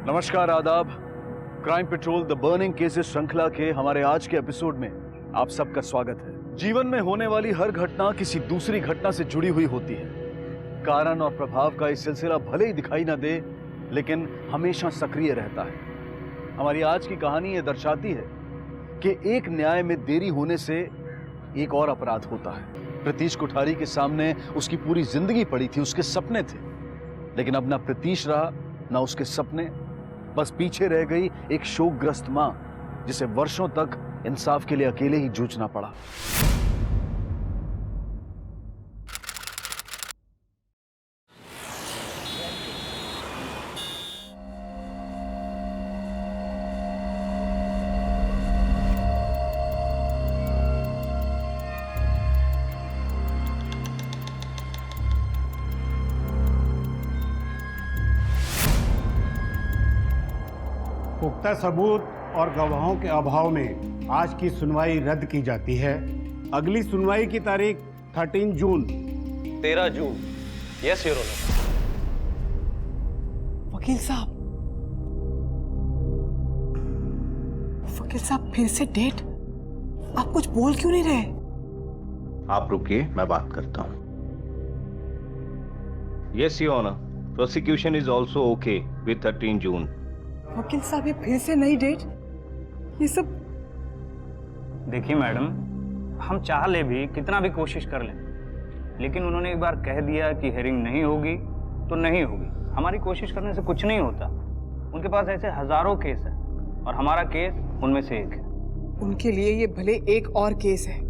नमस्कार, आदाब। Crime petrol the burning cases श्रृंखला के हमारे आज के एपिसोड में आप सबका स्वागत है। जीवन में होने वाली हर घटना किसी दूसरी घटना से जुड़ी हुई होती है। कारण और प्रभाव का ये सिलसिला भले ही दिखाई ना दे, लेकिन हमेशा सक्रिय रहता है। हमारी आज की कहानी ये दर्शाती है कि एक न्याय में देरी होने से एक और अपराध होता है। प्रतीश कोठारी के सामने उसकी पूरी जिंदगी पड़ी थी, उसके सपने थे, लेकिन अब ना प्रतीश रहा ना उसके सपने। बस पीछे रह गई एक शोकग्रस्त मां, जिसे वर्षों तक इंसाफ के लिए अकेले ही जूझना पड़ा। पुख्ता सबूत और गवाहों के अभाव में आज की सुनवाई रद्द की जाती है। अगली सुनवाई की तारीख 13 जून। 13 जून। Yes your honour. वकील साहब फिर से डेट? आप कुछ बोल क्यों नहीं रहे? आप रुकिए, मैं बात करता हूं। Yes your honour, prosecution is also okay with 13 June. वकील साहब ये फिर से नई डेट? ये सब देखिए मैडम, हम चाह ले भी कितना भी कोशिश कर लें, लेकिन उन्होंने एक बार कह दिया कि हेयरिंग नहीं होगी तो नहीं होगी। हमारी कोशिश करने से कुछ नहीं होता। उनके पास ऐसे हजारों केस है और हमारा केस उनमें से एक है। उनके लिए ये भले एक और केस है,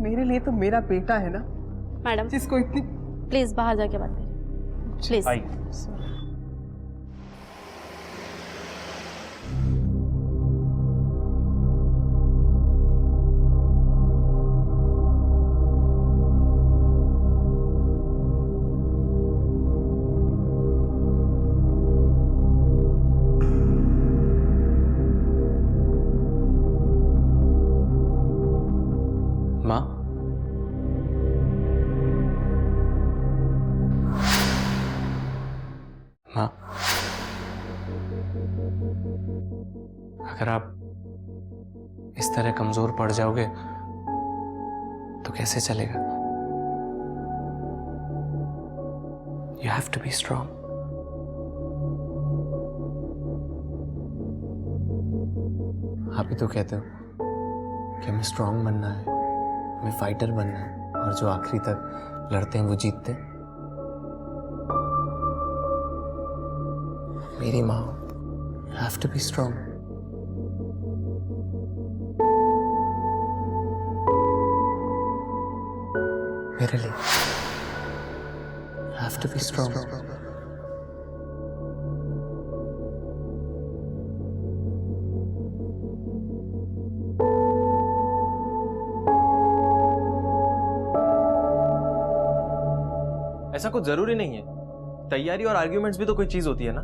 मेरे लिए तो मेरा बेटा है ना मैडम जिसको इतनी। प्लीज बाहर जाके बात करिए प्लीज। आइए। माँ, अगर आप इस तरह कमजोर पड़ जाओगे तो कैसे चलेगा? You have to be strong. आप ही तो कहते हो कि हमें स्ट्रांग बनना है, हमें फाइटर बनना है, और जो आखिरी तक लड़ते हैं वो जीतते हैं। मेरी माँ, you have to be strong. मेरे लिए you have to be strong. ऐसा कुछ जरूरी नहीं है। तैयारी और आर्ग्यूमेंट्स भी तो कोई चीज होती है ना।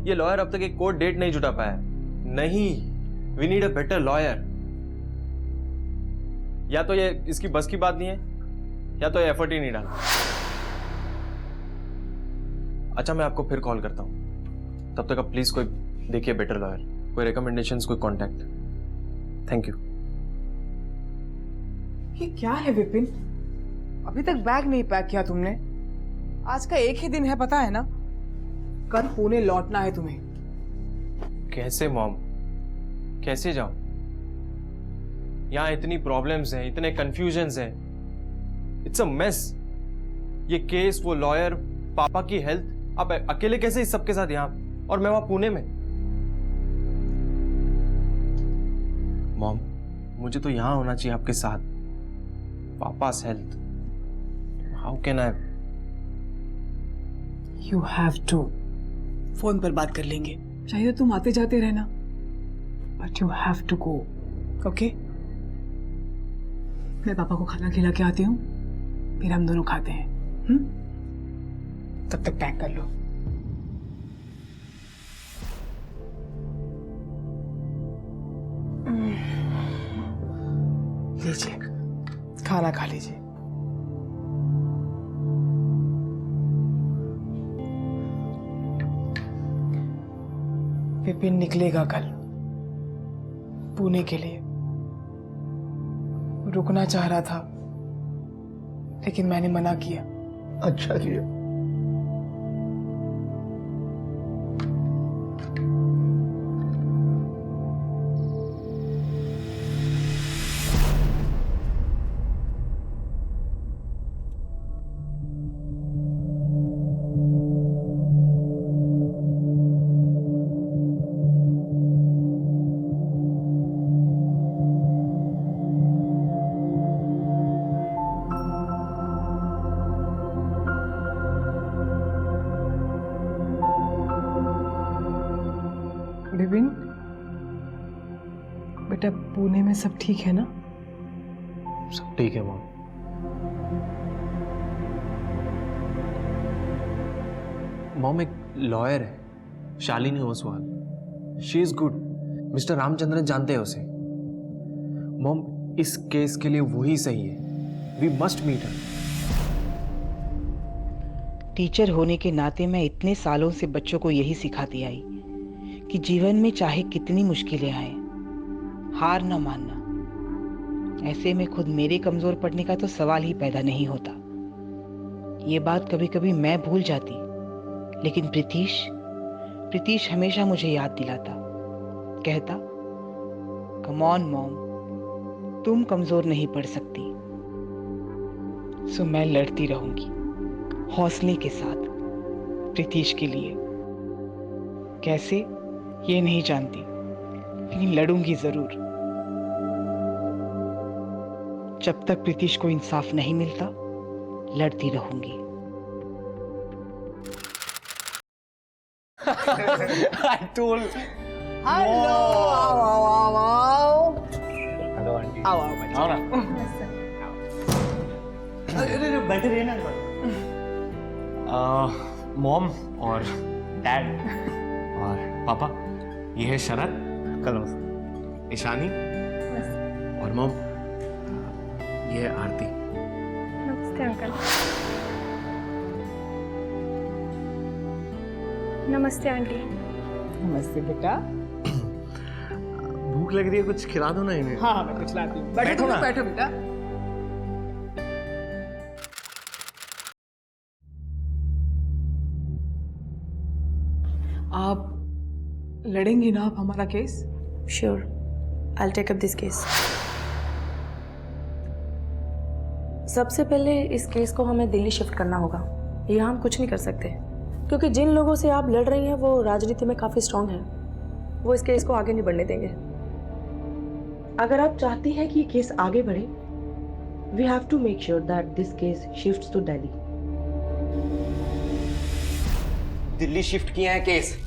ये लॉयर अब तक एक कोर्ट डेट नहीं जुटा पाया। नहीं, we need a better lawyer. या तो ये इसकी बस की बात नहीं है, या तो ये एफर्ट ही नहीं डाला। अच्छा, मैं आपको फिर कॉल करता हूं। तब तक आप प्लीज कोई देखिए बेटर लॉयर, कोई रिकमेंडेशंस, कोई कांटेक्ट। Thank you. ये क्या है विपिन? अभी तक बैग नहीं पैक किया तुमने? आज का एक ही दिन है, पता है ना? कल पुणे लौटना है तुम्हें। कैसे मॉम, कैसे जाऊं? यहां इतनी प्रॉब्लम्स हैं, इतने कंफ्यूजन्स हैं। It's a mess. ये केस, वो लॉयर, पापा की हेल्थ, आप अकेले कैसे इस सबके साथ यहां, और मैं वहां पुणे में। मॉम, मुझे तो यहां होना चाहिए आपके साथ। पापा's health, how can I? You have to. Phone पर बात कर लेंगे, चाहिए तुम आते जाते रहना, but you have to go, okay? मैं पापा को खाना खिला के आती हूँ, फिर हम दोनों खाते हैं। तब तक पैक कर लो। लीजिए, खाना खा लीजिए। विपिन निकलेगा कल पुणे के लिए। रुकना चाह रहा था लेकिन मैंने मना किया। अच्छा किया। विपिन बेटा, पुणे में सब ठीक है ना? सब ठीक है मॉम। मॉम एक लॉयर है Shalini Oswal, she is good. Mister Ramachandran जानते हैं उसे। मॉम इस केस के लिए वही सही है, we must meet her. Teacher होने के नाते मैं इतने सालों से बच्चों को यही सिखाती आई कि जीवन में चाहे कितनी मुश्किलें आए, हार न मानना। ऐसे में खुद मेरे कमजोर पड़ने का तो सवाल ही पैदा नहीं होता। ये बात कभी कभी मैं भूल जाती, लेकिन प्रीतीश हमेशा मुझे याद दिलाता। कहता, कम ऑन मॉम, तुम कमजोर नहीं पड़ सकती। सो मैं लड़ती रहूंगी हौसले के साथ प्रीतीश के लिए। कैसे ये नहीं जानती, लेकिन लड़ूंगी जरूर। जब तक प्रीतीश को इंसाफ नहीं मिलता, लड़ती रहूंगी। I told हेलो, आओ हेलो आंटी। आओ बेटा। आओ ना। बैठे रहिए ना। मॉम और डैड और पापा, ये है शरद, ईशानी और मॉम ये है आरती। नमस्ते अंकल। नमस्ते आंटी। नमस्ते बेटा। भूख लग रही है, कुछ खिला दो ना इन्हें। हाँ मैं कुछ लाती हूँ। बैठो ना। बैठो बेटा। आप लड़ेंगी ना आप हमारा case? Sure, I'll take up this case. सबसे पहले इस केस को हमें दिल्ली शिफ्ट करना होगा। यहाँ हम कुछ नहीं कर सकते क्योंकि जिन लोगों से आप लड़ रही हैं वो राजनीति में काफ़ी स्ट्रांग हैं। वो इस केस को आगे नहीं बढ़ने देंगे। अगर आप चाहती हैं कि ये केस आगे बढ़े, we have to make sure that this case shifts to Delhi. Delhi shift किया है केस।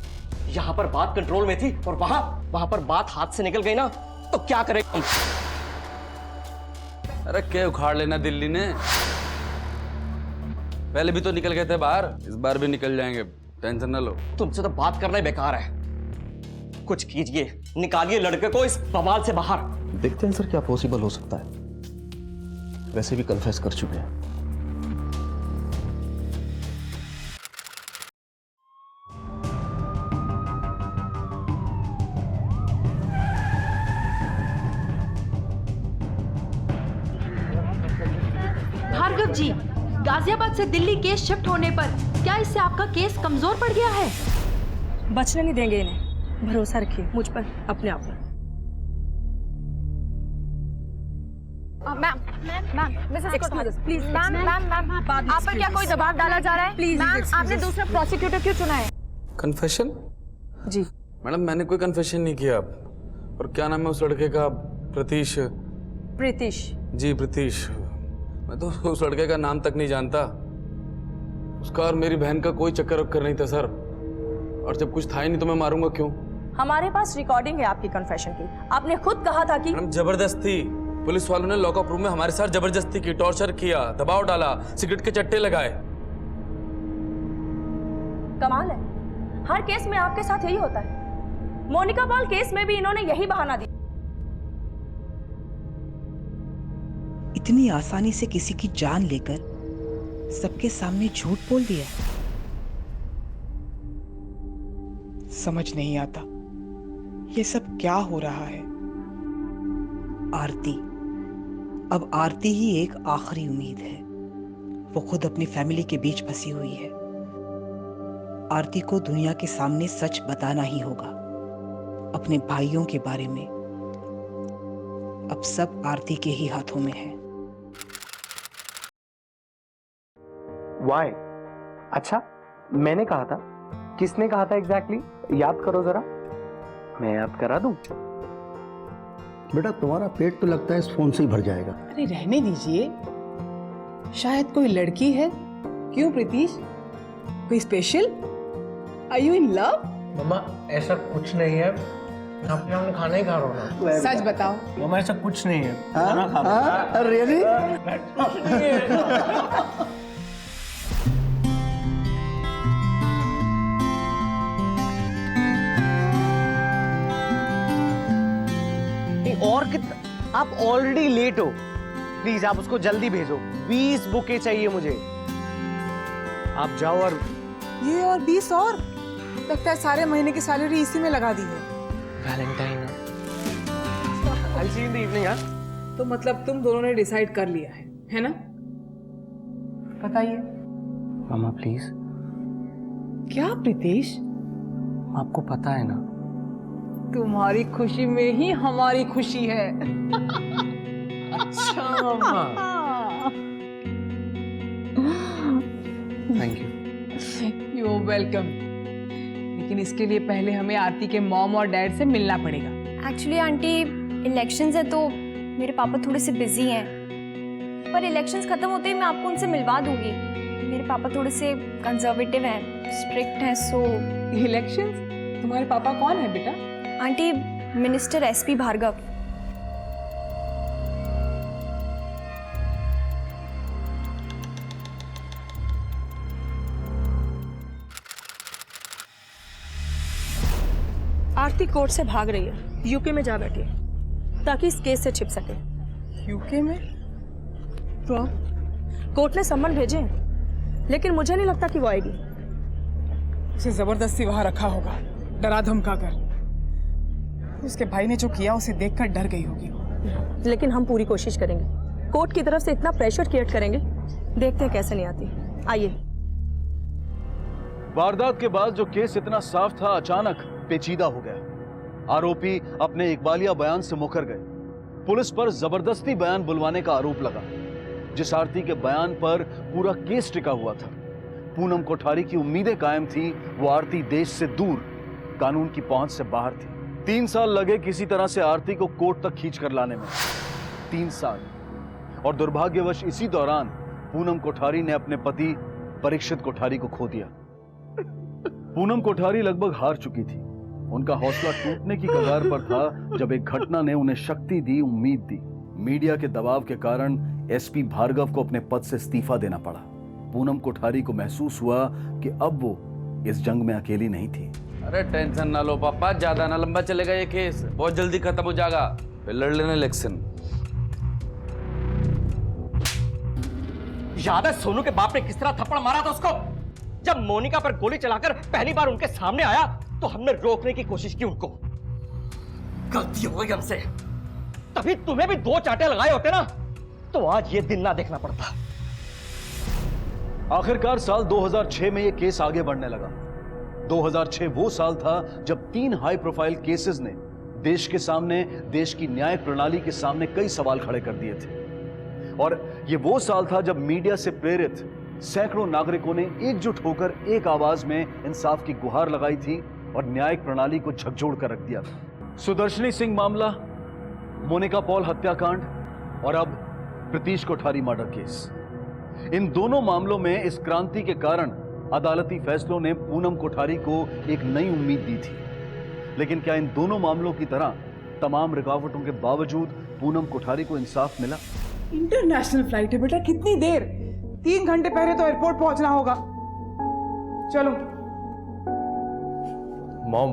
यहाँ पर बात कंट्रोल में थी और वहां पर बात हाथ से निकल गई ना, तो क्या करेंगे हम? अरे क्या उखाड़ लेना दिल्ली ने, पहले भी तो निकल गए थे बाहर, इस बार भी निकल जाएंगे, टेंशन ना लो। तुमसे तो बात करना ही बेकार है। कुछ कीजिए, निकालिए लड़के को इस बवाल से बाहर। देखते हैं सर क्या पॉसिबल हो सकता है। वैसे भी कन्फेस कर चुके हैं। भार्गव जी, गाजियाबाद से दिल्ली केस शिफ्ट होने पर क्या इससे आपका केस कमजोर पड़ गया है? बचने नहीं देंगे इन्हें। भरोसा रखिए मुझ पर, अपने आप पर। मैम, प्लीज मैम, आप पर क्या कोई दबाव डाला जा रहा है? प्लीज मैम, आपने दूसरा प्रोसिक्यूटर क्यों चुना है? कन्फेशन? जी मैडम मैंने कोई कन्फेशन नहीं किया। और क्या नाम है उस लड़के का? प्रीतीश। जी प्रीतीश। मैं तो उस लड़के का नाम तक नहीं जानता। उसका और मेरी बहन का कोई चक्कर वक्कर नहीं था सर। और जब कुछ था ही नहीं तो मैं मारूंगा क्यों? हमारे पास रिकॉर्डिंग है आपकी कन्फेशन की। आपने खुद कहा था कि मैडम जबरदस्ती, पुलिस वालों ने लॉकअप रूम में हमारे साथ जबरदस्ती की, टॉर्चर किया, दबाव डाला, सिगरेट के चट्टे लगाए। कमाल है, हर केस में आपके साथ यही होता है। मोनिका पॉल केस में भी इन्होंने यही बहाना दिया। इतनी आसानी से किसी की जान लेकर सबके सामने झूठ बोल दिया। समझ नहीं आता ये सब क्या हो रहा है? आरती, अब आरती ही एक आखिरी उम्मीद है। वो खुद अपनी फैमिली के बीच फंसी हुई है। आरती को दुनिया के सामने सच बताना ही होगा अपने भाइयों के बारे में। अब सब आरती के ही हाथों में है। वाई? अच्छा, मैंने कहा था? किसने कहा था एग्जैक्टली? याद करो जरा। मैं याद करा दूं? बेटा तुम्हारा पेट तो लगता है इस फोन से ही भर जाएगा। अरे रहने दीजिए, शायद कोई लड़की है। क्यों प्रीतीश, कोई special? Are you in love? मम्मा ऐसा कुछ नहीं है, मैं अपने खाना ही खा रहा हूँ। सच बताओ। मम्मा ऐसा कुछ नहीं है, खाना खा रहा हूँ। रियली? और कितना? आप ऑलरेडी लेट हो। प्लीज आप उसको जल्दी भेजो। 20 बुके चाहिए मुझे। आप जाओ। और ये और 20 और? लगता है सारे महीने की सैलरी इसी में लगा दी है। Valentine. I'll see you in the evening, हाँ? तो मतलब तुम दोनों ने डिसाइड कर लिया है ना? बताइए। मामा प्लीज। क्या प्रीतीश? आपको पता है ना, तुम्हारी खुशी में ही हमारी खुशी है। अच्छा मम्मा। Thank you. You welcome. लेकिन इसके लिए पहले हमें आरती के मॉम और डैड से मिलना पड़ेगा। एक्चुअली आंटी, इलेक्शंस है तो मेरे पापा थोड़े से बिजी हैं, पर इलेक्शंस खत्म होते ही मैं आपको उनसे मिलवा दूंगी। मेरे पापा थोड़े से कंजर्वेटिव हैं, स्ट्रिक्ट हैं। So elections? तुम्हारे पापा कौन है बेटा? Aunty, minister SP Bhargav. Aarti court से भाग रही है, यूके में जा बैठी है ताकि इस केस से छिप सके। यूके में? तो कोर्ट ने सम्मन भेजे हैं, लेकिन मुझे नहीं लगता कि वो आएगी। उसे जबरदस्ती वहां रखा होगा, डरा धमका कर। उसके भाई ने जो किया उसे देखकर डर गई होगी। लेकिन हम पूरी कोशिश करेंगे। कोर्ट की तरफ से इतना प्रेशर क्रिएट करेंगे, देखते हैं कैसे नहीं आती। आइए। वारदात के बाद जो केस इतना साफ था, अचानक पेचीदा हो गया। आरोपी अपने इकबालिया बयान से मुकर गए। पुलिस पर जबरदस्ती बयान बुलवाने का आरोप लगा। जिस आरती के बयान पर पूरा केस टिका हुआ था, पूनम कोठारी की उम्मीदें कायम थी, वो आरती देश से दूर, कानून की पहुंच से बाहर थी। 3 साल लगे किसी तरह से आरती को कोर्ट तक खींच कर लाने में। 3 साल। और दुर्भाग्यवश इसी दौरान पूनम कोठारी ने अपने पति परीक्षित कोठारी को खो दिया। पूनम कोठारी लगभग हार चुकी थी। उनका हौसला टूटने की कगार पर था जब एक घटना ने उन्हें शक्ति दी, उम्मीद दी। मीडिया के दबाव के कारण एसपी भार्गव को अपने पद से इस्तीफा देना पड़ा। पूनम कोठारी को महसूस हुआ कि अब वो इस जंग में अकेली नहीं थी। अरे टेंशन ना लो पापा, ज्यादा ना लंबा चलेगा ये केस, बहुत जल्दी खत्म हो जाएगा। फिर लड़ लेना इलेक्शन। याद है सोनू के बाप ने किस तरह थप्पड़ मारा था उसको? जब मोनिका पर गोली चलाकर पहली बार उनके सामने आया तो हमने रोकने की कोशिश की उनको। गलती हो गई हमसे। तभी तुम्हें भी 2 चांटे लगाए होते ना, तो आज ये दिन ना देखना पड़ता। आखिरकार साल 2006 में यह केस आगे बढ़ने लगा। 2006 वो साल था जब 3 हाई प्रोफाइल केसेस ने देश के सामने, देश की न्याय प्रणाली के सामने कई सवाल खड़े कर दिए थे। और ये वो साल था जब मीडिया से प्रेरित सैकड़ों नागरिकों ने एकजुट होकर एक आवाज में इंसाफ की गुहार लगाई थी और न्यायिक प्रणाली को झकझोर कर रख दिया था। सुदर्शनी सिंह मामला, मोनिका पॉल हत्याकांड और अब प्रीतीश कोठारी मर्डर केस। इन दोनों मामलों में इस क्रांति के कारण अदालती फैसलों ने पूनम कोठारी को एक नई उम्मीद दी थी। लेकिन क्या इन दोनों मामलों की तरह तमाम रुकावटों के बावजूद पूनम कोठारी को इंसाफ मिला? इंटरनेशनल फ्लाइट है बेटा, कितनी देर? 3 घंटे पहले तो एयरपोर्ट पहुंचना होगा। चलो। मॉम।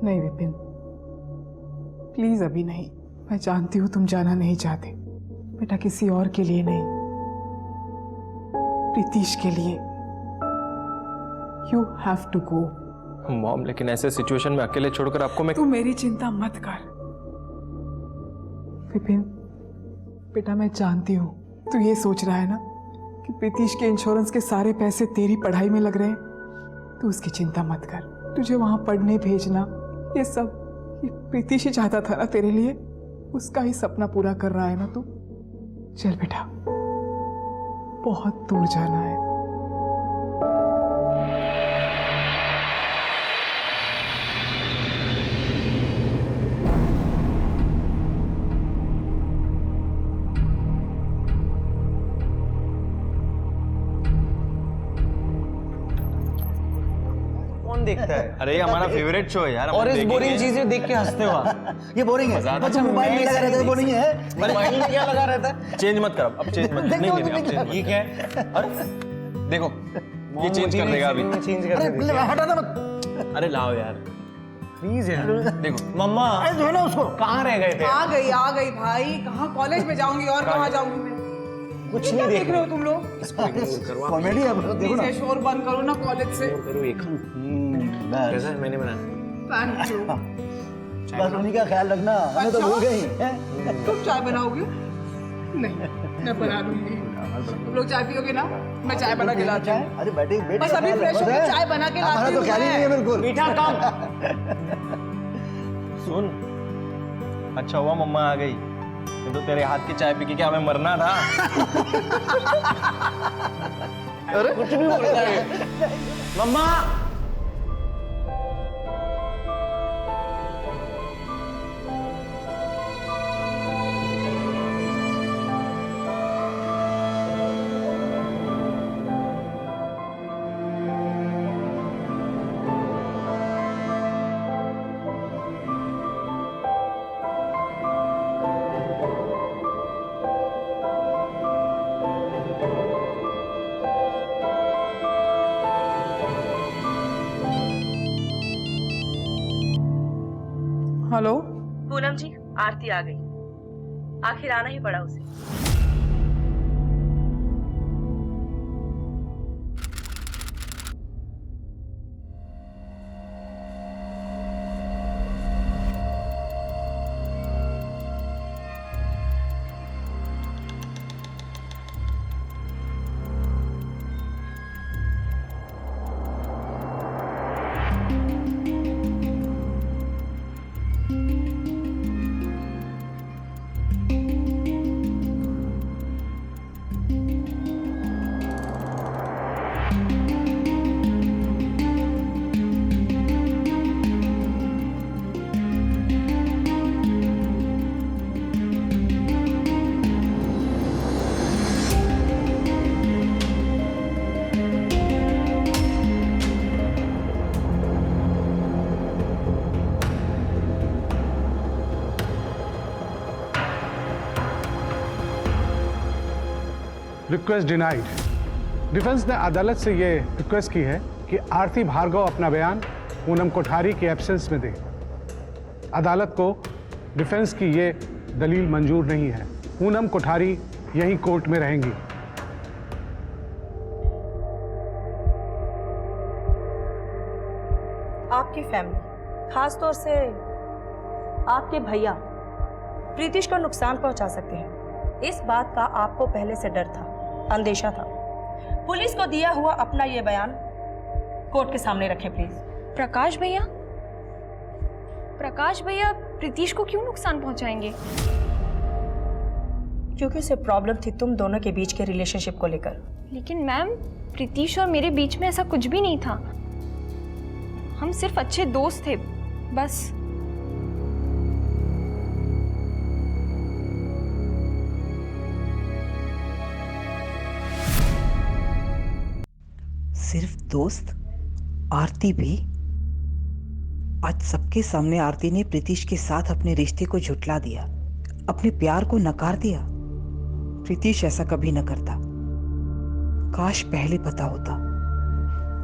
नहीं विपिन, प्लीज अभी नहीं। मैं जानती हूं तुम जाना नहीं चाहते बेटा, किसी और के लिए नहीं, प्रीतीश के लिए। You have to go. Mom, लेकिन ऐसे सिचुएशन में अकेले छोड़कर आपको मैं... तू मेरी चिंता मत कर विपिन। बेटा मैं जानती हूँ तू ये सोच रहा है ना कि प्रीतिश के इंश्योरेंस के सारे पैसे तेरी पढ़ाई में लग रहे हैं। तू उसकी चिंता मत कर, तुझे वहां पढ़ने भेजना ये सब ये प्रीतिश ही चाहता था ना तेरे लिए, उसका ही सपना पूरा कर रहा है ना तू। चल बेटा, बहुत दूर जाना है। कौन देखता है? अरे ये हमारा फेवरेट शो है यार। और इस बोरिंग चीजें देख के हंसते हो आप। ये बोरिंग है। अच्छा, मोबाइल में लगा रहता है, बोरिंग है। मोबाइल में क्या लगा रहता है? चेंज मत कर अब चेंज मत। नहीं नहीं अब चेंज। ये क्या है? अरे देखो ये चेंज कर देगा अभी। चेंज कर देगा। अरे हटाना मत। अरे लाओ यार प्लीज यार। देखो मम्मा, अरे जो है ना उसको। कहाँ रह गए थे? आ गई भाई। कहाँ कॉलेज में जाऊंगी और कहाँ जाऊंगी मैं? कुछ क्या नहीं देख रहे हो तुम लोग? कॉमेडी है, देखो ना। प्लीज शोर बंद करो ना कॉलेज से। करो एक। कैसा है? मैंने बनाया। Thank you. बस उन्हीं का ख्याल रखना, हमें तो भूल गई हैं। तुम चाय बनाओगे? नहीं, मैं बना दूंगी। तुम लोग चाय पियोगे ना? मैं चाय बना के लाती हूँ। अरे बेटे बस अभी फ्रेश होकर चाय बना के हमारा लाती तो हूँ ख्याल ही नहीं है मैं। बिल्कुल। मीठा कम। सुन, अच्छा हुआ मम्मा आ गई, नहीं तो तेरे हाथ की चाय पी के क्या हमें मरना था। अरे कुछ भी बोलता है। मम्मा, हेलो पूनम जी, आरती आ गई। आखिर आना ही पड़ा उसे। Request denied. डिफेंस ने अदालत से ये रिक्वेस्ट की है कि आरती भार्गव अपना बयान पूनम कोठारी के एब्सेंस में दे। अदालत को डिफेंस की ये दलील मंजूर नहीं है। पूनम कोठारी यहीं कोर्ट में रहेंगी। आपकी फैमिली, खास तौर से आपके भैया प्रीतिश को नुकसान पहुंचा सकते हैं। इस बात का आपको पहले से डर था, अंदेशा था। पुलिस को दिया हुआ अपना ये बयान कोर्ट के सामने रखें प्लीज। प्रकाश भैया प्रीतिश को क्यों नुकसान पहुंचाएंगे? क्योंकि उसे प्रॉब्लम थी तुम दोनों के बीच के रिलेशनशिप को लेकर। लेकिन मैम, प्रीतिश और मेरे बीच में ऐसा कुछ भी नहीं था। हम सिर्फ अच्छे दोस्त थे बस। सिर्फ दोस्त? आरती भी? आज सबके सामने आरती ने प्रीतिश के साथ अपने रिश्ते को झुठला दिया, अपने प्यार को नकार दिया। प्रीतिश ऐसा कभी न करता। काश पहले पता होता।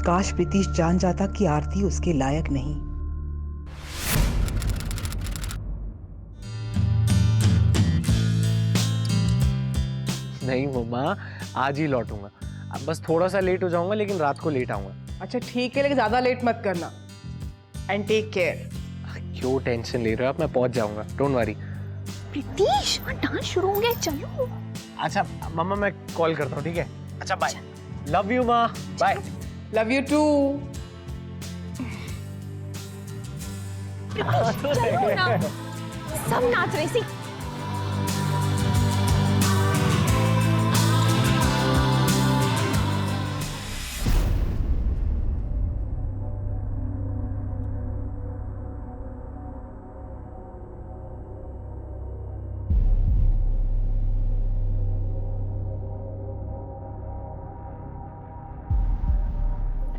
काश प्रीतिश जान जाता कि आरती उसके लायक नहीं। नहीं मम्मा, आज ही लौटूंगा। अब बस थोड़ा सा लेट हो जाऊंगा, लेकिन रात को लेट आऊंगा। अच्छा ठीक है, लेकिन ज्यादा लेट मत करना। And take care. क्यों टेंशन ले रहे हो आप? मैं पहुंच जाऊंगा, डोंट वरी। प्रीतीश डांस शुरू हो गया, चलो। अच्छा मम्मा, मैं कॉल करता हूँ, ठीक है? अच्छा बाय। लव यू माँ, बाय। Love you too. चलो ना, सब नाच रहे सी।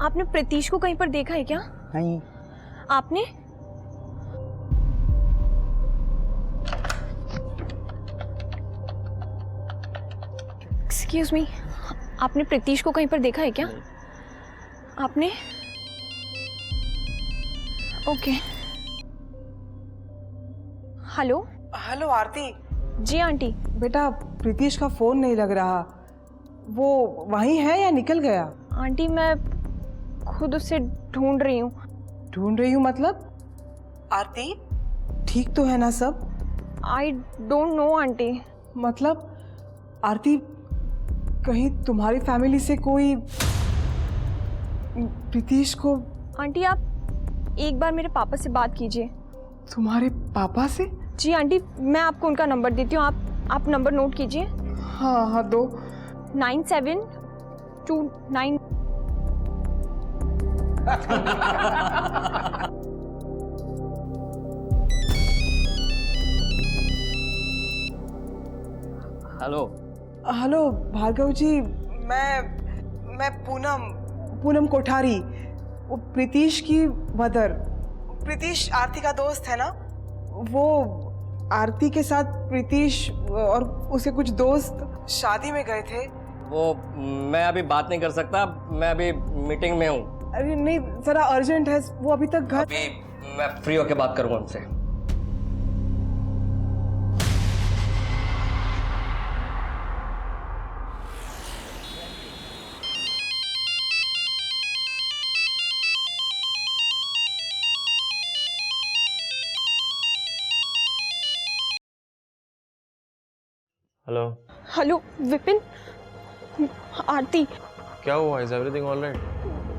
आपने प्रीतीश को कहीं पर देखा है क्या? नहीं। आपने? एक्सक्यूज मी, आपने प्रीतीश को कहीं पर देखा है क्या? आपने? ओके। हेलो। हेलो आरती। जी आंटी। बेटा प्रीतीश का फोन नहीं लग रहा, वो वहीं है या निकल गया? आंटी मैं खुद उसे ढूंढ रही हूँ। ढूंढ रही हूँ मतलब? आरती ठीक तो है ना सब? I don't know aunty. मतलब आरती कहीं तुम्हारी फैमिली से कोई प्रीतीश को? आंटी आप एक बार मेरे पापा से बात कीजिए। तुम्हारे पापा से? जी आंटी, मैं आपको उनका नंबर देती हूँ, आप नंबर नोट कीजिए। हाँ दो। 9729। हेलो। हेलो भार्गव जी, मैं पूनम कोठारी, वो प्रीतीश की मदर। प्रीतीश आरती का दोस्त है ना? वो आरती के साथ प्रीतीश और उसे कुछ दोस्त शादी में गए थे। वो मैं अभी बात नहीं कर सकता, मैं अभी मीटिंग में हूँ। अरे नहीं, जरा अर्जेंट है, वो अभी तक घर। अभी मैं फ्री होके बात करूँगा उनसे। हेलो। हेलो विपिन, आरती। क्या हुआ? Is everything alright?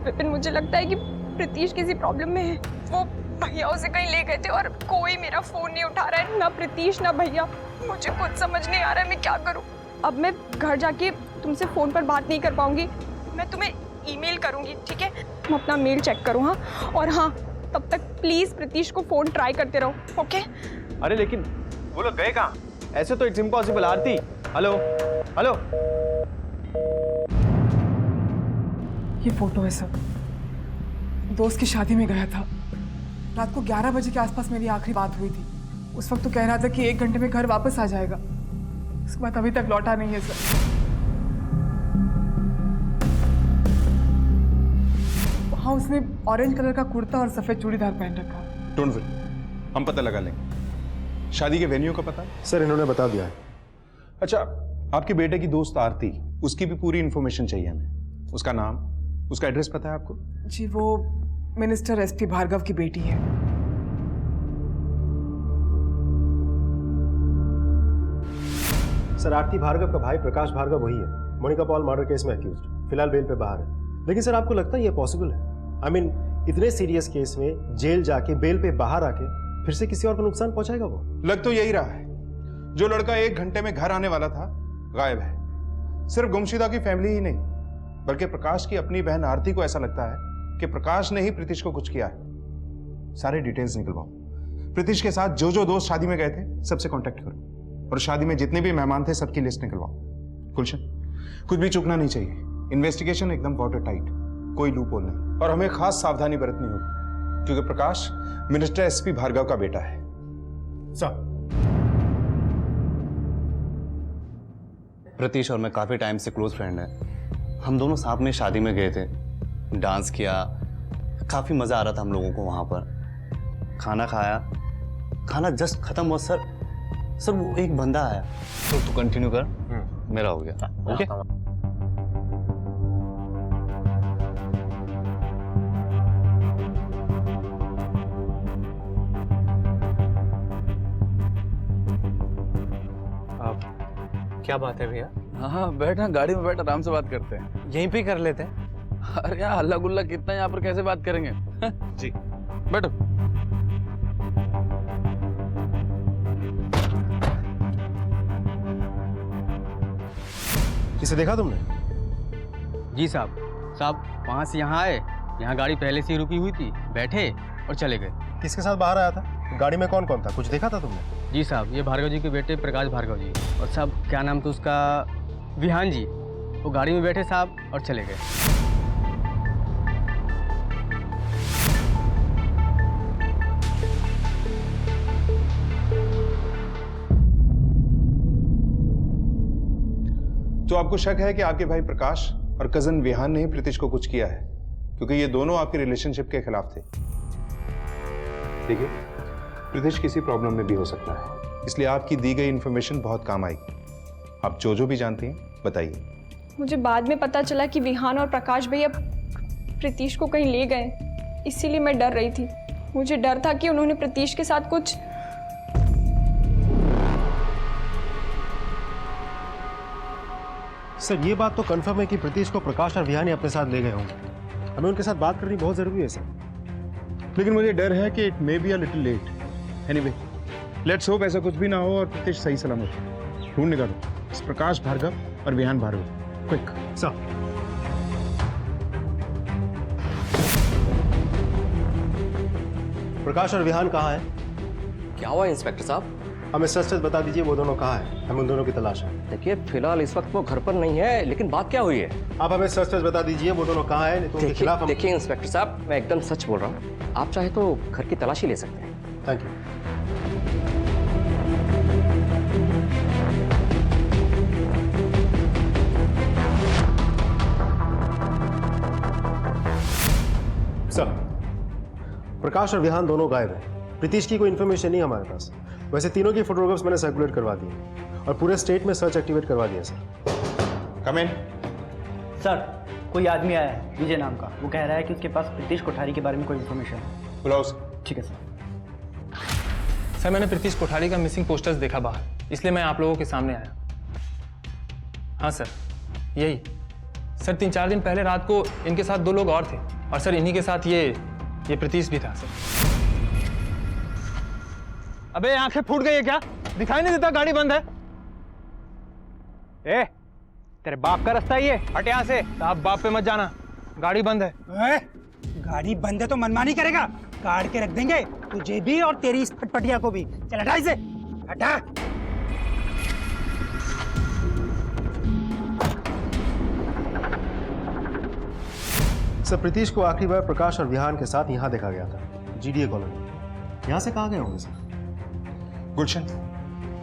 विपिन मुझे लगता है कि प्रीतीश किसी प्रॉब्लम में है। वो भैया उसे कहीं ले गए थे और कोई मेरा फोन नहीं उठा रहा है, ना प्रीतीश ना भैया। मुझे कुछ समझ नहीं आ रहा है मैं क्या करूं। अब मैं घर जाके तुमसे फोन पर बात नहीं कर पाऊंगी, मैं तुम्हें ईमेल करूंगी, ठीक है? तुम अपना मेल चेक करो। हाँ, और हाँ तब तक प्लीज प्रीतीश को फोन ट्राई करते रहो, ओके? अरे लेकिन वो लोग गए कहाँ? ऐसे तो it's impossible. Aarti, hello hello. ये फोटो है सब, दोस्त की शादी में गया था। रात को 11 बजे के आसपास मेरी आखिरी बात हुई थी। उस वक्त तो कह रहा था कि 1 घंटे में घर वापस आ जाएगा। उसके बाद अभी तक लौटा नहीं है सर। हाँ, उसने ऑरेंज कलर का कुर्ता और सफेद चूड़ीदार पहन रखा। डोंट वरी, हम पता लगा लेंगे। शादी के वेन्यू का पता? सर इन्होंने बता दिया है। अच्छा, आपके बेटे की दोस्त आरती, उसकी भी पूरी इंफॉर्मेशन चाहिए हमें। उसका नाम, उसका एड्रेस पता है आपको? जी, वो मिनिस्टर एसपी भार्गव की बेटी है। सर आरती भार्गव का भाई प्रकाश भार्गव वही है, मोनिका पॉल मर्डर केस में अक्यूज्ड। फिलहाल बेल पे बाहर है। लेकिन सर आपको लगता है ये पॉसिबल है? आई मीन इतने सीरियस केस में जेल जाके बेल पे बाहर आके फिर से किसी और को नुकसान पहुंचाएगा वो? लग तो यही रहा है। जो लड़का 1 घंटे में घर आने वाला था गायब है। सिर्फ गुमशुदा की फैमिली ही नहीं, बल्कि प्रकाश की अपनी बहन आरती को ऐसा लगता है कि प्रकाश ने ही प्रीतिश को कुछ किया है। सारे डिटेल्स निकलवाओ। प्रीतिश के साथ जो जो दोस्त शादी में गए थे सबसे कांटेक्ट करो, और शादी में जितने भी मेहमान थे सबकी लिस्ट निकलवाओ। गुलशन, कुछ भी चूकना नहीं चाहिए। इन्वेस्टिगेशन एकदम वाटर टाइट, कोई लूप होल नहीं। और हमें खास सावधानी बरतनी होगी क्योंकि प्रकाश मिनिस्टर एसपी भार्गव का बेटा है। सर प्रीतिश और मैं काफी टाइम से क्लोज फ्रेंड हैं। हम दोनों साथ में शादी में गए थे, डांस किया, काफी मजा आ रहा था हम लोगों को वहां पर। खाना खाया, खाना जस्ट खत्म हुआ सर वो एक बंदा आया। तो तू कंटिन्यू कर, मेरा हो गया। ओके? क्या बात है भैया? हाँ बैठा, गाड़ी में बैठ, आराम से बात करते हैं। यहीं पे कर लेते हैं। अरे यहाँ हल्ला गुल्ला कितना, यहाँ पर कैसे बात करेंगे? जी बैठो। इसे देखा तुमने? जी साहब वहाँ से यहाँ आए, यहाँ गाड़ी पहले से ही रुकी हुई थी, बैठे और चले गए। किसके साथ बाहर आया था? गाड़ी में कौन कौन था? कुछ देखा था तुमने? जी साहब, ये भार्गव जी के बेटे प्रकाश भार्गव जी, और साहब क्या नाम था उसका, विहान जी, वो गाड़ी में बैठे साहब और चले गए। तो आपको शक है कि आपके भाई प्रकाश और कजन विहान ने ही प्रीतिश को कुछ किया है, क्योंकि ये दोनों आपके रिलेशनशिप के खिलाफ थे। देखिए, प्रीतिश किसी प्रॉब्लम में भी हो सकता है, इसलिए आपकी दी गई इंफॉर्मेशन बहुत काम आएगी। आप जो भी जानती हैं बताइए। मुझे बाद में पता चला कि विहान और प्रकाश भैया प्रीतिश को कहीं ले गए, इसीलिए मैं डर रही थी। मुझे डर था कि उन्होंने प्रीतिश के साथ कुछ। सर ये बात तो कंफर्म है कि प्रीतिश को प्रकाश और विहान ही अपने साथ ले गए होंगे। हमें उनके साथ बात करनी बहुत जरूरी है सर। लेकिन मुझे डर है कि it may be a little late. Anyway, let's hope ऐसा कुछ भी ना हो और प्रीतिश सही सलामत हो। ढूंढ निकालो इस प्रकाश भार्गव और विहान भार्गव, क्विक। सर प्रकाश और विहान कहाँ है? क्या हुआ इंस्पेक्टर साहब? हमें सच बता दीजिए, वो दोनों कहाँ हैं? हमें उन दोनों की तलाश है। देखिए फिलहाल इस वक्त वो घर पर नहीं है, लेकिन बात क्या हुई है? आप हमें सच बता दीजिए, वो दोनों कहाँ हैं? नहीं तो उनके खिलाफ हम। देखिए इंस्पेक्टर साहब, मैं एकदम सच बोल रहा हूँ, आप चाहे तो घर की तलाशी ले सकते हैं। Thank you. सर प्रकाश और विहान दोनों गायब हैं। प्रीतिश की कोई इन्फॉर्मेशन नहीं हमारे पास। वैसे तीनों की फोटोग्राफ्स मैंने सर्कुलेट करवा दिए और पूरे स्टेट में सर्च एक्टिवेट करवा दिया सर। कम इन। सर कोई आदमी आया है विजय नाम का, वो कह रहा है कि उसके पास प्रीतिश कोठारी के बारे में कोई इन्फॉर्मेशन है। बुलाओ। ठीक है सर। सर मैंने प्रीतिश कोठारी का मिसिंग पोस्टर्स देखा बाहर, इसलिए मैं आप लोगों के सामने आया। हाँ सर यही सर, 3-4 दिन पहले रात को इनके साथ 2 लोग और थे, और सर इन्हीं के साथ ये प्रीतिश भी था सर। अबे आंखें फूट गई है क्या? दिखाई नहीं देता गाड़ी बंद है? ए, तेरे बाप का रास्ता ही है, हट यहाँ से। साहब बाप पे मत जाना, गाड़ी बंद है। गाड़ी बंद है तो मनमानी करेगा, काट के रख देंगे तुझे भी और तेरी इस फटफटिया को भी। चल हटा इसे, हटा। सर प्रीतिश को आखिरी बार प्रकाश और विहान के साथ यहाँ देखा गया था, जीडीए कॉलोनी। यहाँ से कहाँ गए होंगे सर? गुलशन,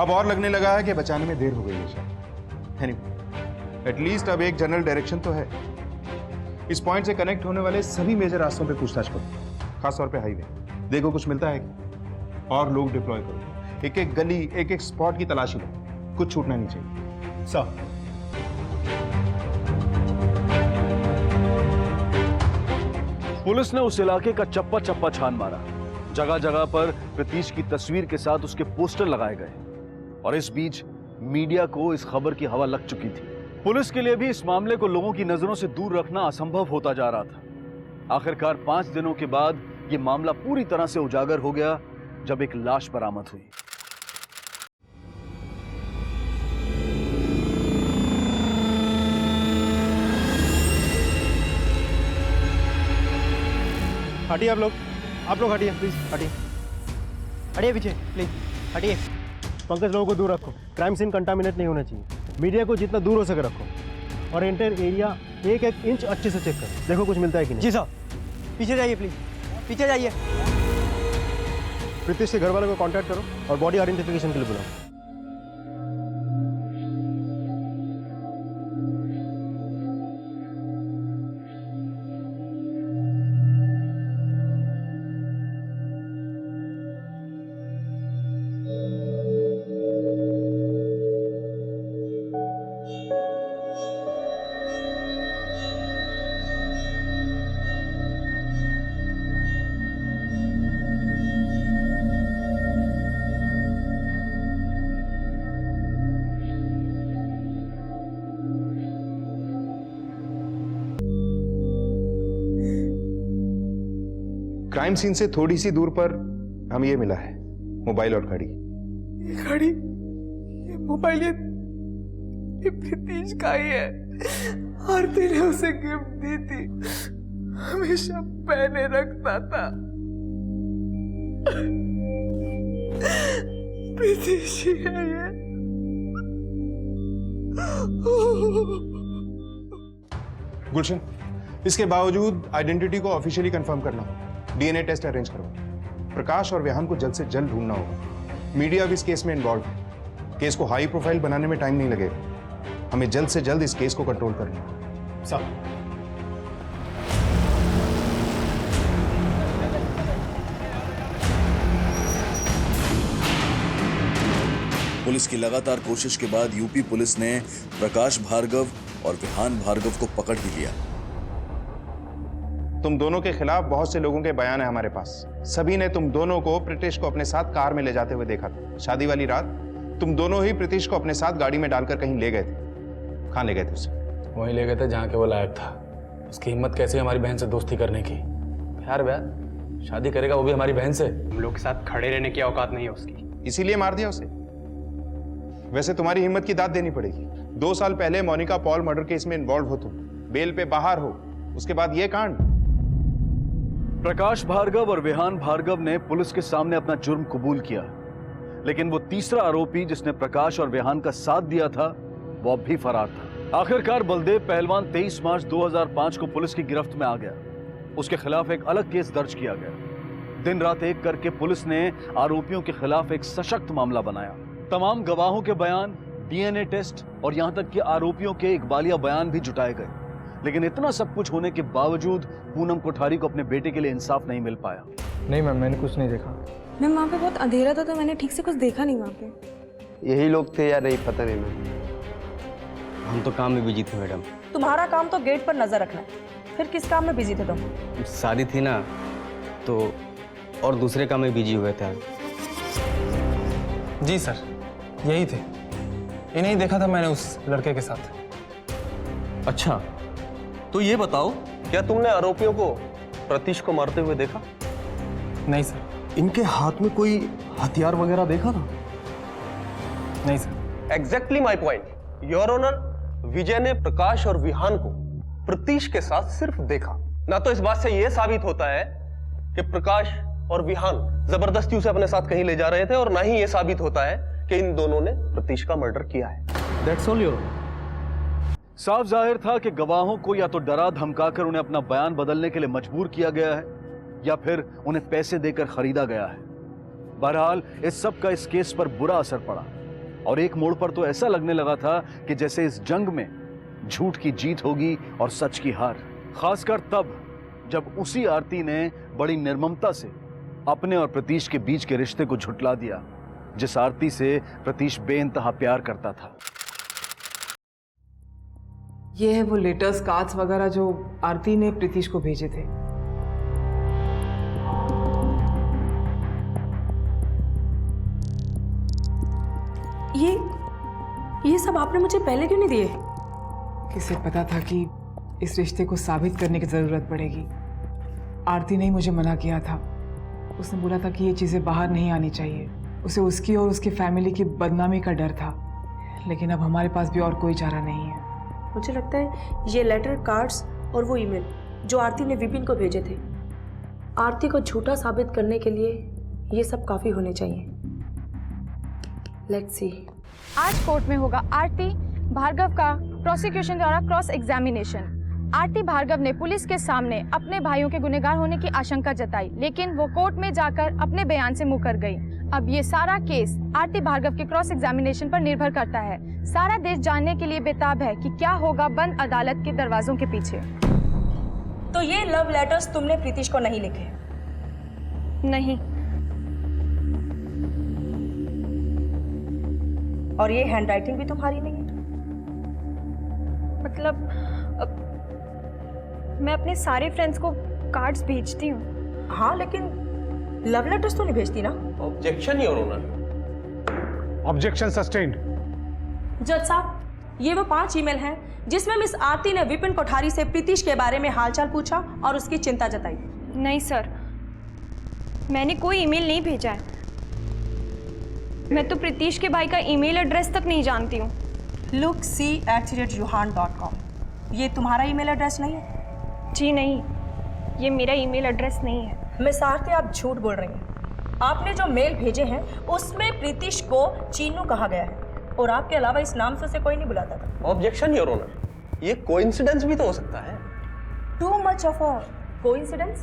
अब और लगने लगा है कि बचाने में देर हो गई है शायद। एनीवे, एटलीस्ट अब एक जनरल डायरेक्शन तो है। इस पॉइंट से कनेक्ट होने वाले सभी मेजर रास्तों पे पूछताछ करो, खासतौर पे हाईवे। देखो कुछ मिलता है क्या, और लोग डिप्लॉय करो। एक एक गली, एक एक स्पॉट की तलाशी लो, कुछ छूटना नहीं चाहिए। सर पुलिस ने उस इलाके का चप्पा चप्पा छान मारा। जगह जगह पर प्रीतिश की तस्वीर के साथ उसके पोस्टर लगाए गए, और इस बीच मीडिया को इस खबर की हवा लग चुकी थी। पुलिस के लिए भी इस मामले को लोगों की नजरों से दूर रखना असंभव होता जा रहा था। आखिरकार 5 दिनों के बाद यह मामला पूरी तरह से उजागर हो गया जब एक लाश बरामद हुई। हटिए आप लोग हटिए प्लीज, हटिए। हटिए पीछे प्लीज, हटिए। पंकज, लोगों को दूर रखो, क्राइम सीन कंटामिनेट नहीं होना चाहिए। मीडिया को जितना दूर हो सके रखो, और एंटायर एरिया एक एक इंच अच्छे से चेक करो, देखो कुछ मिलता है कि नहीं। जी साहब, पीछे जाइए प्लीज, पीछे जाइए। प्रीतिश के घर वालों को कांटेक्ट करो और बॉडी आइडेंटिफिकेशन के लिए बुलाओ। क्राइम सीन से थोड़ी सी दूर पर हमें ये मिला है, मोबाइल और घड़ी। ये घड़ी, ये मोबाइल, ये प्रीतीश का ही है। आरती ने उसे गिफ्ट दी थी, हमेशा पहने रखता था। प्रीतीश ही है ये। गुलशन, इसके बावजूद आइडेंटिटी को ऑफिशियली कंफर्म करना होगा, डीएनए टेस्ट अरेंज करवाओ। प्रकाश और विहान को जल्द से जल्द ढूंढना होगा। मीडिया भी इस केस में इन्वॉल्व है। केस को हाई प्रोफाइल बनाने में टाइम नहीं लगेगा। हमें जल्द से जल्द इस केस को कंट्रोल करना होगा। साहब, पुलिस की लगातार कोशिश के बाद यूपी पुलिस ने प्रकाश भार्गव और विहान भार्गव को पकड़ ही लिया। तुम दोनों के खिलाफ बहुत से लोगों के बयान है हमारे पास। सभी ने तुम दोनों को प्रीतिश को अपने साथ कार में ले जाते हुए देखा था। शादी वाली रात तुम दोनों ही प्रीतिश को अपने साथ गाड़ी में डालकर कहीं ले गए थे। कहाँ ले गए थे उसे? वहीं ले गए थे जहाँ के वो लायक था। उसकी हिम्मत कैसी हमारी बहन से दोस्ती करने की? यार बहन, शादी करेगा वो भी हमारी बहन से। हम लोग के साथ खड़े रहने की औकात नहीं है उसकी, इसीलिए मार दिया उसे। वैसे तुम्हारी हिम्मत की दाद देनी पड़ेगी। 2 साल पहले मोनिका पॉल मर्डर केस में इन्वॉल्व हो तुम, बेल पे बाहर हो, उसके बाद ये कांड। प्रकाश भार्गव और विहान भार्गव ने पुलिस के सामने अपना जुर्म कबूल किया, लेकिन वो तीसरा आरोपी जिसने प्रकाश और विहान का साथ दिया था वो अब भी फरार था। आखिरकार बलदेव पहलवान 23 मार्च 2005 को पुलिस की गिरफ्त में आ गया। उसके खिलाफ एक अलग केस दर्ज किया गया। दिन रात एक करके पुलिस ने आरोपियों के खिलाफ एक सशक्त मामला बनाया। तमाम गवाहों के बयान, डीएनए टेस्ट और यहां तक कि आरोपियों के इकबालिया बयान भी जुटाए गए। लेकिन इतना सब कुछ होने के बावजूद पूनम कोठारी को अपने बेटे के लिए इंसाफ नहीं मिल पाया। नहीं मैम, मैंने कुछ नहीं देखा। मैम वहाँ पे बहुत अंधेरा था तो मैंने ठीक से कुछ देखा नहीं वहाँ पे। यही लोग थे या नहीं पता नहीं मैम, हम तो काम में बिजी थे मैडम। तुम्हारा काम तो गेट पर नजर रखना है, फिर किस काम में बिजी थे तुम? शादी थी ना तो और दूसरे काम में बिजी हुए थे आज। जी सर, यही थे। इन्हें देखा था मैंने उस लड़के के साथ। अच्छा, तो ये बताओ, क्या तुमने आरोपियों को प्रतीश को मारते हुए देखा? नहीं सर। इनके हाथ में कोई हथियार वगैरह देखा था? नहीं sir. Exactly my point your honour. Vijay ने प्रकाश और विहान को प्रतीश के साथ सिर्फ देखा। ना तो इस बात से यह साबित होता है कि प्रकाश और विहान जबरदस्ती उसे अपने साथ कहीं ले जा रहे थे, और ना ही यह साबित होता है कि इन दोनों ने प्रतीश का मर्डर किया है। That's all your. साफ जाहिर था कि गवाहों को या तो डरा धमकाकर उन्हें अपना बयान बदलने के लिए मजबूर किया गया है या फिर उन्हें पैसे देकर खरीदा गया है। बहरहाल इस सब का इस केस पर बुरा असर पड़ा और एक मोड़ पर तो ऐसा लगने लगा था कि जैसे इस जंग में झूठ की जीत होगी और सच की हार। खासकर तब जब उसी आरती ने बड़ी निर्ममता से अपने और प्रतीश के बीच के रिश्ते को झुठला दिया, जिस आरती से प्रतीश बेइंतहा प्यार करता था। ये है वो लेटर्स, कार्ड्स वगैरह जो आरती ने प्रीतीश को भेजे थे। ये सब आपने मुझे पहले क्यों नहीं दिए? किसे पता था कि इस रिश्ते को साबित करने की जरूरत पड़ेगी। आरती ने ही मुझे मना किया था। उसने बोला था कि ये चीजें बाहर नहीं आनी चाहिए। उसे उसकी और उसकी फैमिली की बदनामी का डर था। लेकिन अब हमारे पास भी और कोई चारा नहीं है। मुझे लगता है ये लेटर, कार्ड्स और वो ईमेल जो आरती ने विपिन को भेजे थे, आरती को झूठा साबित करने के लिए ये सब काफी होने चाहिए। Let's see. आज कोर्ट में होगा आरती भार्गव का प्रोसिक्यूशन द्वारा क्रॉस एग्जामिनेशन। आरती भार्गव ने पुलिस के सामने अपने भाइयों के गुनहगार होने की आशंका जताई, लेकिन वो कोर्ट में जाकर अपने बयान से मुकर गई। अब ये सारा केस आरती भार्गव के क्रॉस एग्जामिनेशन पर निर्भर करता है। सारा देश जानने के लिए बेताब है कि क्या होगा बंद अदालत के दरवाजों के पीछे। तो ये लव लेटर्स तुमने प्रीतिश को नहीं लिखे? नहीं। और ये हैंडराइटिंग भी तुम्हारी नहीं है? मतलब मैं अपने सारे फ्रेंड्स को कार्ड्स भेजती हूँ। हाँ, लेकिन लव लेटर्स तो नहीं भेजती ना? Objection your honour. Objection sustained. जज साहब, ये वो 5 ईमेल हैं जिसमें मिस आरती ने विपिन कोठारी से प्रीतिश के बारे में हालचाल पूछा और उसकी चिंता जताई। नहीं सर, मैंने कोई ईमेल नहीं भेजा है। मैं तो प्रीतीश के भाई का ईमेल एड्रेस तक नहीं जानती हूँ। lookc@yuhan.com ये तुम्हारा ईमेल एड्रेस नहीं है? जी नहीं, ये मेरा ईमेल एड्रेस नहीं है। मिस आरती, आप झूठ बोल रही हैं। आपने जो मेल भेजे हैं उसमें प्रीतीश को चीनू कहा गया है और आपके अलावा इस नाम से उसे कोई नहीं बुलाता था। ऑब्जेक्शन योर ऑनर, ये कोइंसिडेंस भी तो हो सकता है। Too much of a coincidence.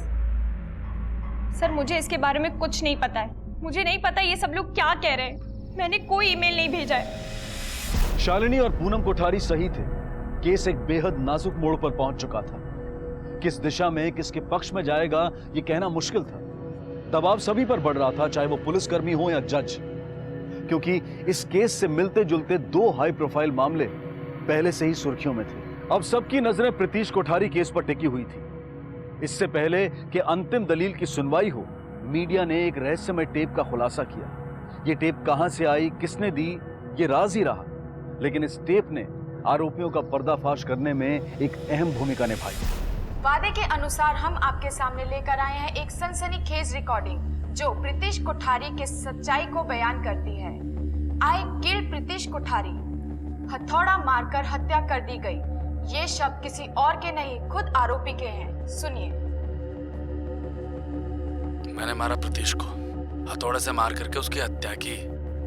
Sir मुझे इसके बारे में कुछ नहीं पता है। मुझे नहीं पता ये सब लोग क्या कह रहे हैं। मैंने कोई ईमेल नहीं भेजा है। शालिनी और पूनम कोठारी सही थे। केस एक बेहद नाजुक मोड़ पर पहुंच चुका था। किस दिशा में, किसके पक्ष में जाएगा ये कहना मुश्किल था। दबाव सभी पर बढ़ रहा था, चाहे वो पुलिसकर्मी हो या जज, क्योंकि इस केस से मिलते जुलते 2 हाई प्रोफाइल मामले पहले से ही सुर्खियों में थे। अब सबकी नजरें प्रीतीश कोठारी केस पर टिकी हुई थी। इससे पहले कि अंतिम दलील की सुनवाई हो, मीडिया ने एक रहस्यमय टेप का खुलासा किया। ये टेप कहां से आई, किसने दी, ये राज ही रहा, लेकिन इस टेप ने आरोपियों का पर्दाफाश करने में एक अहम भूमिका निभाई। वादे के अनुसार हम आपके सामने लेकर आए हैं एक सनसनीखेज रिकॉर्डिंग जो प्रीतीश कोठारी के सच्चाई को बयान करती है। आई किल प्रीतीश कोठारी, हथौड़ा मारकर हत्या कर दी गई। ये शब्द किसी और के नहीं, खुद आरोपी के हैं। सुनिए। मैंने मारा प्रीतीश को, हथौड़े से मार करके उसकी हत्या की।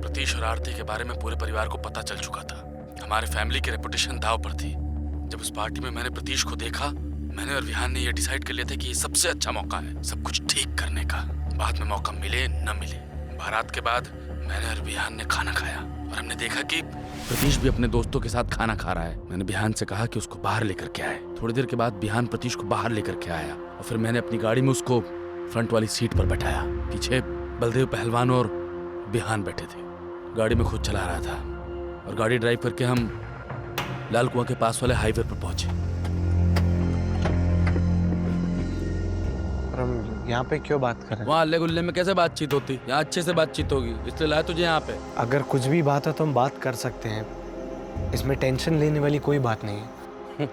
प्रीतीश और आरती के बारे में पूरे परिवार को पता चल चुका था। हमारे फैमिली की रेपुटेशन दांव पर थी। जब उस पार्टी में मैंने प्रीतीश को देखा, मैंने और विहान ने यह डिसाइड कर लिया था कि ये सबसे अच्छा मौका है सब कुछ ठीक करने का। बाद में मौका मिले न मिले। बारात के बाद मैंने और विहान ने खाना खाया और हमने देखा कि प्रीतीश भी अपने दोस्तों के साथ खाना खा रहा है। मैंने विहान से कहा कि उसको बाहर लेकर के आए। थोड़ी देर के बाद विहान प्रीतीश को बाहर लेकर के आया और फिर मैंने अपनी गाड़ी में उसको फ्रंट वाली सीट पर बैठाया। पीछे बलदेव पहलवान और विहान बैठे थे। गाड़ी में खुद चला रहा था और गाड़ी ड्राइव करके हम लाल कुआं के पास वाले हाईवे पर पहुंचे। हम यहाँ पे क्यों बात कर रहे हैं? वहाँ अल्ले गुल्ले में कैसे बातचीत होती? यहाँ अच्छे से बातचीत होगी, इसलिए लाया तुझे यहाँ पे। अगर कुछ भी बात है तो हम बात कर सकते हैं, इसमें टेंशन लेने वाली कोई बात नहीं है।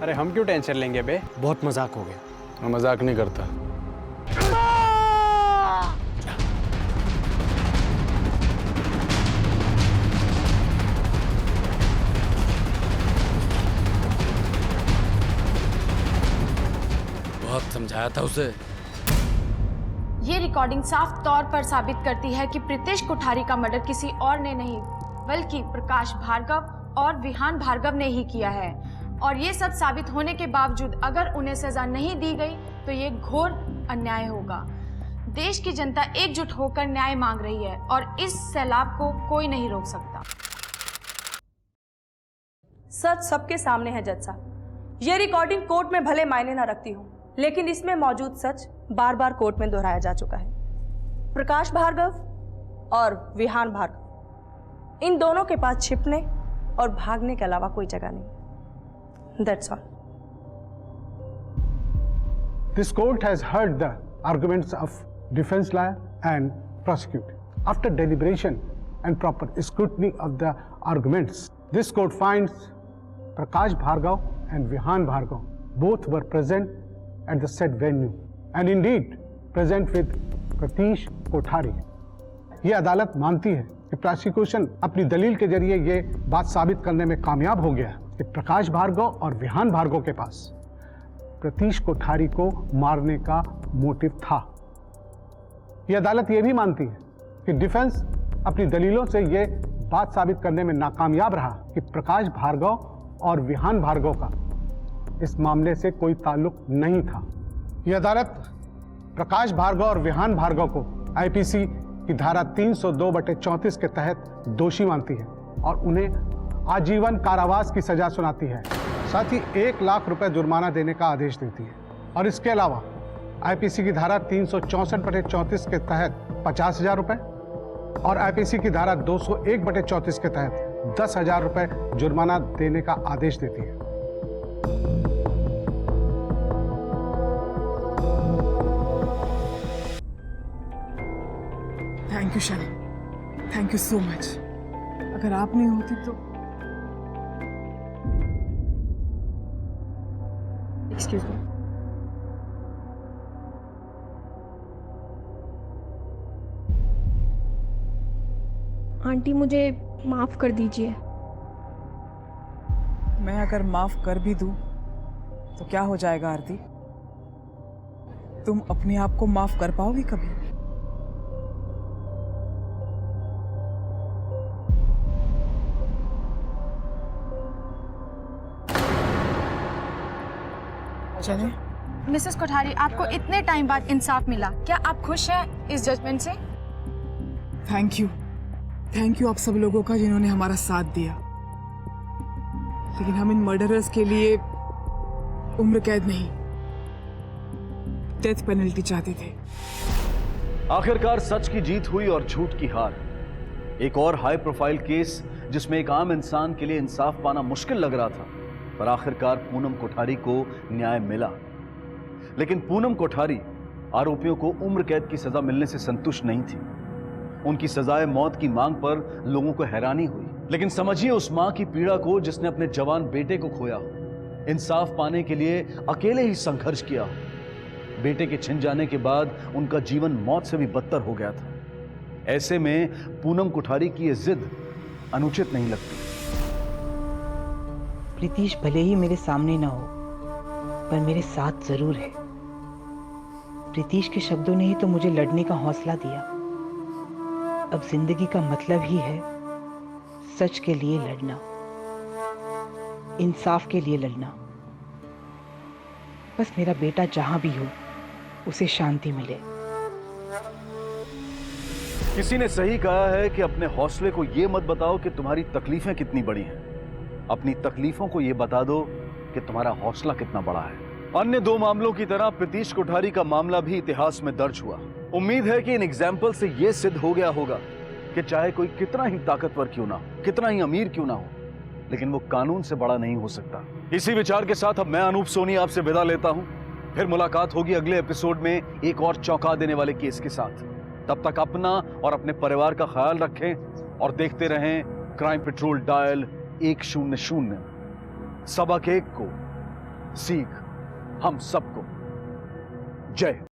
अरे हम क्यों टेंशन लेंगे बे? बहुत मजाक हो गया। मैं मजाक नहीं करता। बहुत समझाया था उसे। ये रिकॉर्डिंग साफ तौर पर साबित करती है कि प्रीतीश कोठारी का मर्डर किसी और ने नहीं बल्कि प्रकाश भार्गव और विहान भार्गव ने ही किया है। और ये सब साबित होने के बावजूद अगर उन्हें सजा नहीं दी गई तो ये घोर अन्याय होगा। देश की जनता एकजुट होकर न्याय मांग रही है और इस सैलाब को कोई नहीं रोक सकता। सच सबके सामने है जज साहब। ये रिकॉर्डिंग कोर्ट में भले मायने ना रखती हो, लेकिन इसमें मौजूद सच बार बार कोर्ट में दोहराया जा चुका है। प्रकाश भार्गव और विहान भार्गव, इन दोनों के पास छिपने और भागने के अलावा कोई जगह नहीं। That's all. This court has heard the arguments of defense lawyer and prosecutor. After deliberation and proper scrutiny of the arguments, this court finds Prakash Bhargav and Vihan Bhargav both were present at the said venue and indeed present with Pratish Kothari. ये अदालत मानती है कि prosecution अपनी दलील के जरिए ये बात साबित करने में कामयाब हो गया कि प्रकाश भार्गव और विहान भार्गव के पास प्रतीश कोठारी को मारने का मोटिव था। ये अदालत ये भी मानती है कि डिफेंस अपनी दलीलों से ये बात साबित करने में नाकामयाब रहा कि प्रकाश भार्गव और विहान भार्गव का इस मामले से कोई ताल्लुक नहीं था। ये अदालत प्रकाश भार्गव और विहान भार्गव को आईपीसी की धारा 302/34 के तहत दोषी मानती है और उन्हें आजीवन कारावास की सजा सुनाती है। साथ ही 1 लाख रुपए जुर्माना देने का आदेश देती है और इसके अलावा आईपीसी की धारा 364/34 के तहत 50,000 रुपए और आईपीसी की धारा 201/34 के तहत 10,000 रुपए जुर्माना देने का आदेश देती है। Thank you Shalini, thank you so much. अगर आप नहीं होती तो। Excuse me. आंटी मुझे माफ़ कर दीजिए। मैं अगर माफ कर भी दूं तो क्या हो जाएगा आरती? तुम अपने आप को माफ कर पाओगी कभी? चले। मिसेस कोठारी, आपको इतने टाइम बाद इंसाफ मिला, क्या आप खुश हैं इस जजमेंट से? थैंक यू आप सब लोगों का जिन्होंने हमारा साथ दिया। लेकिन हम इन मर्डरर्स के लिए उम्र कैद नहीं, डेथ पेनल्टी चाहते थे। आखिरकार सच की जीत हुई और झूठ की हार। एक और हाई प्रोफाइल केस जिसमें एक आम इंसान के लिए इंसाफ पाना मुश्किल लग रहा था, पर आखिरकार पूनम कोठारी को न्याय मिला। लेकिन पूनम कोठारी आरोपियों को उम्र कैद की सजा मिलने से संतुष्ट नहीं थी। उनकी सजाए मौत की मांग पर लोगों को हैरानी हुई। लेकिन समझिए उस मां की पीड़ा को जिसने अपने जवान बेटे को खोया हो, इंसाफ पाने के लिए अकेले ही संघर्ष किया हो। बेटे के छिन जाने के बाद उनका जीवन मौत से भी बदतर हो गया था। ऐसे में पूनम कोठारी की यह जिद अनुचित नहीं लगती। प्रीतीश भले ही मेरे सामने ना हो, पर मेरे साथ जरूर है। प्रीतीश के शब्दों ने ही तो मुझे लड़ने का हौसला दिया। अब जिंदगी का मतलब ही है सच के लिए लड़ना, इंसाफ के लिए लड़ना। बस मेरा बेटा जहां भी हो उसे शांति मिले। किसी ने सही कहा है कि अपने हौसले को यह मत बताओ कि तुम्हारी तकलीफें कितनी बड़ी हैं, अपनी तकलीफों को यह बता दो कि तुम्हारा हौसला कितना बड़ा है। अन्य दो मामलों की तरह प्रीतीश कोठारी का मामला भी इतिहास में दर्ज हुआ। उम्मीद है कि इन एग्जाम्पल से यह सिद्ध हो गया होगा कि चाहे कोई कितना ही ताकतवर क्यों ना हो, कितना ही अमीर क्यों ना हो, लेकिन वो कानून से बड़ा नहीं हो सकता। इसी विचार के साथ अब मैं अनूप सोनी आपसे विदा लेता हूं। फिर मुलाकात होगी अगले एपिसोड में एक और चौंका देने वाले केस के साथ। तब तक अपना और अपने परिवार का ख्याल रखें और देखते रहें क्राइम पेट्रोल डायल 100। सबक एक को सीख हम सबको। जय हिंद।